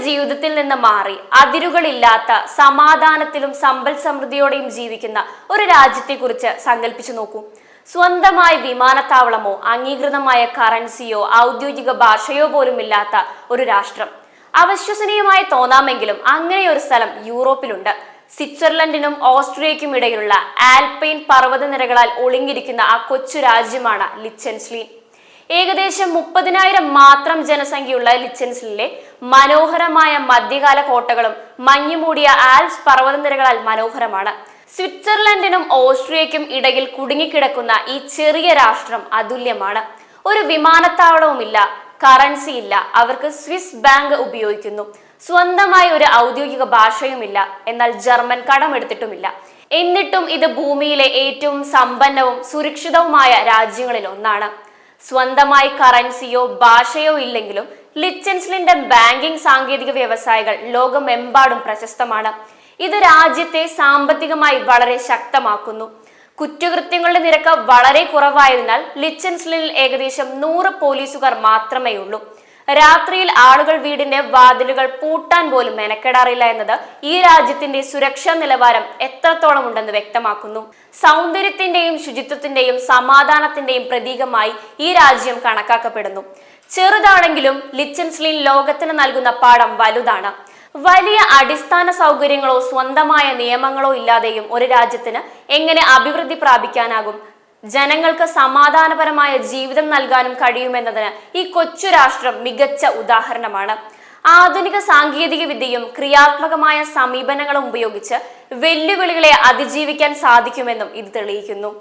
ജീവിതത്തിൽ നിന്ന് മാറി അതിരുകളില്ലാത്ത സമാധാനത്തിലും സമ്പൽ സമൃദ്ധിയോടെയും ജീവിക്കുന്ന ഒരു രാജ്യത്തെക്കുറിച്ച് സങ്കല്പിച്ചു നോക്കൂ. സ്വന്തമായ വിമാനത്താവളമോ അംഗീകൃതമായ കറൻസിയോ ഔദ്യോഗിക ഭാഷയോ പോലും ഇല്ലാത്ത ഒരു രാഷ്ട്രം. അവിശ്വസനീയമായി തോന്നാമെങ്കിലും അങ്ങനെ ഒരു സ്ഥലം യൂറോപ്പിലുണ്ട്. സ്വിറ്റ്സർലൻഡിനും ഓസ്ട്രിയയ്ക്കും ഇടയിലുള്ള ആൽപൈൻ പർവ്വതനിരകളാൽ ഒളിഞ്ഞിരിക്കുന്ന ആ കൊച്ചു രാജ്യമാണ് ലിച്ചൻസ്റ്റീൻ. ഏകദേശം 30,000 മാത്രം ജനസംഖ്യയുള്ള ലിച്ചൻസ്റ്റീനിലെ മനോഹരമായ മധ്യകാല കോട്ടകളും മഞ്ഞുമൂടിയ ആൽപ്സ് പർവ്വതനിരകളാൽ മനോഹരമാണ്. സ്വിറ്റ്സർലൻഡിനും ഓസ്ട്രിയയ്ക്കും ഇടയിൽ കുടുങ്ങിക്കിടക്കുന്ന ഈ ചെറിയ രാഷ്ട്രം അതുല്യമാണ്. ഒരു വിമാനത്താവളവുമില്ല, കറൻസി ഇല്ല, അവർക്ക് സ്വിസ് ബാങ്ക് ഉപയോഗിക്കുന്നു. സ്വന്തമായി ഒരു ഔദ്യോഗിക ഭാഷയുമില്ല, എന്നാൽ ജർമ്മൻ കടമെടുത്തിട്ടുമില്ല. എന്നിട്ടും ഇത് ഭൂമിയിലെ ഏറ്റവും സമ്പന്നവും സുരക്ഷിതവുമായ രാജ്യങ്ങളിൽ ഒന്നാണ്. സ്വന്തമായി കറൻസിയോ ഭാഷയോ ഇല്ലെങ്കിലും ലിച്ചൻസ്റ്റീന്റെ ബാങ്കിംഗ് സാങ്കേതിക വ്യവസായങ്ങൾ ലോകമെമ്പാടും പ്രശസ്തമാണ്. ഇത് രാജ്യത്തെ സാമ്പത്തികമായി വളരെ ശക്തമാക്കുന്നു. കുറ്റകൃത്യങ്ങളുടെ നിരക്ക് വളരെ കുറവായതിനാൽ ലിച്ചൻസ്റ്റീനിൽ ഏകദേശം 100 പോലീസുകാർ മാത്രമേ ഉള്ളൂ. രാത്രിയിൽ ആളുകൾ വീടിന്റെ വാതിലുകൾ പൂട്ടാൻ പോലും മെനക്കെടാറില്ല എന്നത് ഈ രാജ്യത്തിന്റെ സുരക്ഷാ നിലവാരം എത്രത്തോളം ഉണ്ടെന്ന് വ്യക്തമാക്കുന്നു. സൗന്ദര്യത്തിന്റെയും ശുചിത്വത്തിന്റെയും സമാധാനത്തിന്റെയും പ്രതീകമായി ഈ രാജ്യം കണക്കാക്കപ്പെടുന്നു. ചെറുതാണെങ്കിലും ലിച്ചൻസ്റ്റീൻ ലോകത്തിന് നൽകുന്ന പാഠം വലുതാണ്. വലിയ അടിസ്ഥാന സൗകര്യങ്ങളോ സ്വന്തമായ നിയമങ്ങളോ ഇല്ലാതെയും ഒരു രാജ്യത്തിന് എങ്ങനെ അഭിവൃദ്ധി പ്രാപിക്കാനാകും? ജനങ്ങൾക്ക് സമാധാനപരമായ ജീവിതം നൽകാനും കഴിയുമെന്നതിന് ഈ കൊച്ചു രാഷ്ട്രം മികച്ച ഉദാഹരണമാണ്. ആധുനിക സാങ്കേതിക വിദ്യയും ക്രിയാത്മകമായ സമീപനങ്ങളും ഉപയോഗിച്ച് വെല്ലുവിളികളെ അതിജീവിക്കാൻ സാധിക്കുമെന്നും ഇത് തെളിയിക്കുന്നു.